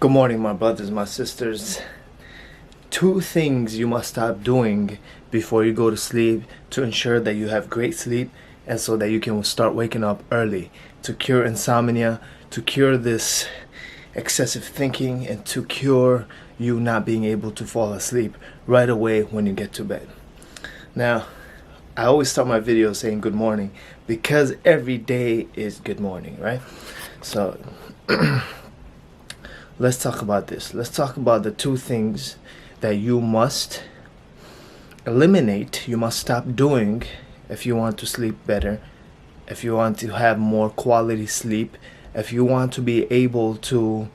Good morning, my brothers, my sisters. Two things you must stop doing before you go to sleep to ensure that you have great sleep and so that you can start waking up early to cure insomnia, to cure this excessive thinking, and to cure you not being able to fall asleep right away when you get to bed. Now, I always start my videos saying good morning because every day is good morning, right? So let's talk about this. Let's talk about the two things that you must eliminate, you must stop doing if you want to sleep better, if you want to have more quality sleep, if you want to be able to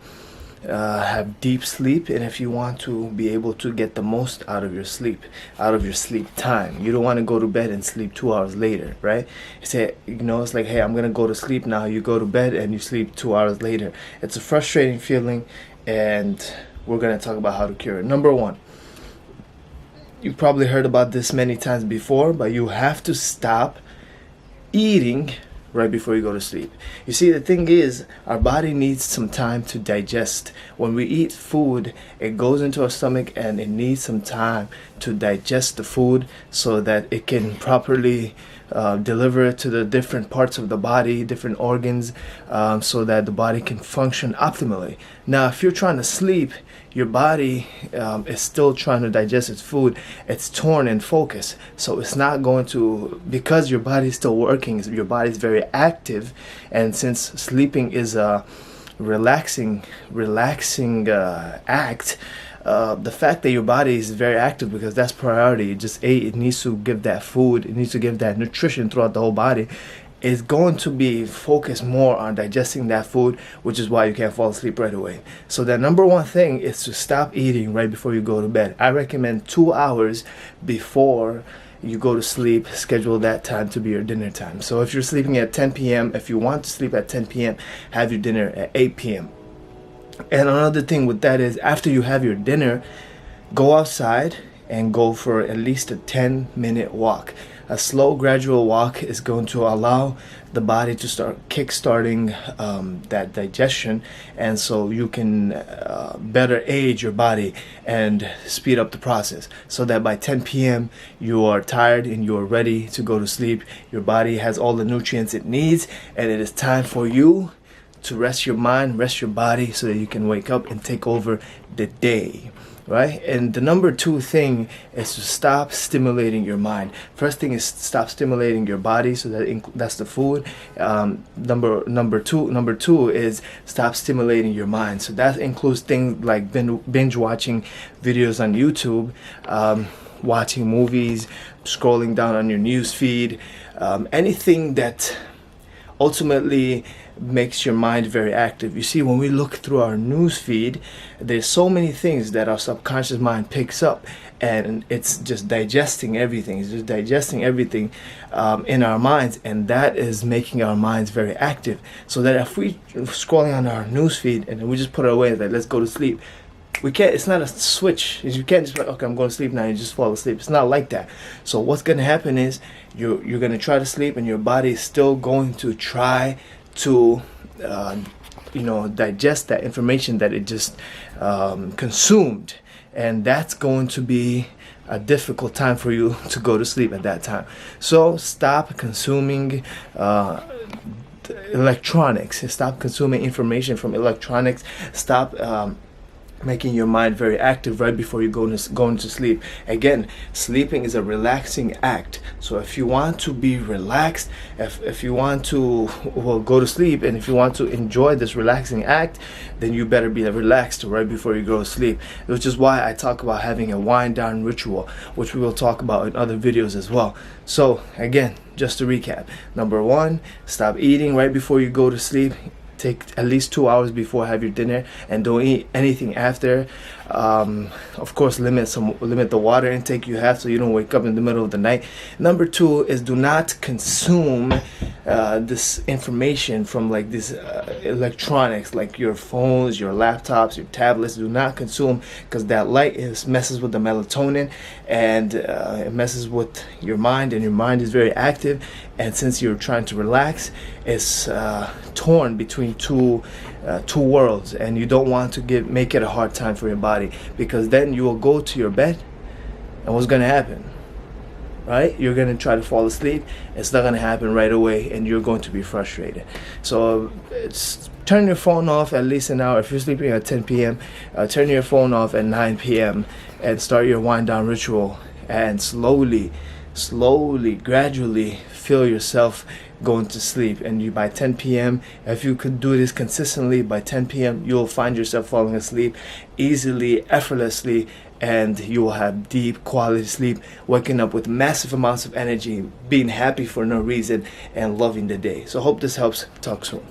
have deep sleep, and if you want to be able to get the most out of your sleep time. You don't want to go to bed and sleep 2 hours later, right? It's like, hey, I'm gonna go to sleep now. You go to bed and you sleep 2 hours later. It's a frustrating feeling, and we're gonna talk about how to cure it. Number one, you've probably heard about this many times before, but you have to stop eating right before you go to sleep. You see, the thing is, our body needs some time to digest. When we eat food, it goes into our stomach and it needs some time to digest the food so that it can properly deliver it to the different parts of the body, different organs, so that the body can function optimally. Now, if you're trying to sleep, your body is still trying to digest its food. It's torn in focus, so it's not going to, because your body's still working, your body's very active, and since sleeping is a relaxing act, the fact that your body is very active, because that's priority, it just ate, it needs to give that food, it needs to give that nutrition throughout the whole body, is going to be focused more on digesting that food, which is why you can't fall asleep right away. So the number one thing is to stop eating right before you go to bed. I recommend 2 hours before you go to sleep, schedule that time to be your dinner time. So if you're sleeping at 10 p.m., if you want to sleep at 10 p.m., have your dinner at 8 p.m. And another thing with that is, after you have your dinner, go outside and go for at least a 10-minute walk. A slow, gradual walk is going to allow the body to start kick-starting that digestion, and so you can better age your body and speed up the process, so that by 10 p.m. you are tired and you are ready to go to sleep. Your body has all the nutrients it needs, and it is time for you to rest your mind, rest your body, so that you can wake up and take over the day. Right? And the number two thing is to stop stimulating your mind. First thing is stop stimulating your body, so that's the food. Number two is stop stimulating your mind. So that includes things like binge watching videos on YouTube, watching movies, scrolling down on your news feed, anything that ultimately makes your mind very active. You see, when we look through our news feed, there's so many things that our subconscious mind picks up, and it's just digesting everything. It's just digesting everything in our minds, and that is making our minds very active. So that if we scrolling on our news feed and we just put it away, like, let's go to sleep, we can't. It's not a switch. You can't just be like, okay, I'm going to sleep now, and you just fall asleep. It's not like that. So what's going to happen is you're going to try to sleep, and your body is still going to try to digest that information that it just consumed, and that's going to be a difficult time for you to go to sleep at that time. So stop consuming electronics, stop consuming information from electronics, stop making your mind very active right before you go into sleep. Again, sleeping is a relaxing act. So if you want to be relaxed, if you want to go to sleep, and if you want to enjoy this relaxing act, then you better be relaxed right before you go to sleep. Which is why I talk about having a wind down ritual, which we will talk about in other videos as well. So again, just to recap, number one, stop eating right before you go to sleep. Take at least 2 hours before, have your dinner, and don't eat anything after. Of course, limit the water intake you have, so you don't wake up in the middle of the night. Number two is, do not consume this information from like this electronics, like your phones, your laptops, your tablets. Do not consume, because that light messes with the melatonin, and it messes with your mind, and your mind is very active, and since you're trying to relax, it's torn between two two worlds, and you don't want to make it a hard time for your body, because then you will go to your bed, and what's going to happen? Right? You're going to try to fall asleep. It's not going to happen right away, and you're going to be frustrated. So turn your phone off at least an hour. If you're sleeping at 10 p.m., turn your phone off at 9 p.m. and start your wind down ritual, and slowly, gradually feel yourself going to sleep. And you, by 10 p.m., if you could do this consistently, by 10 p.m. you'll find yourself falling asleep easily, effortlessly, and you will have deep quality sleep, waking up with massive amounts of energy, being happy for no reason, and loving the day. So hope this helps. Talk soon.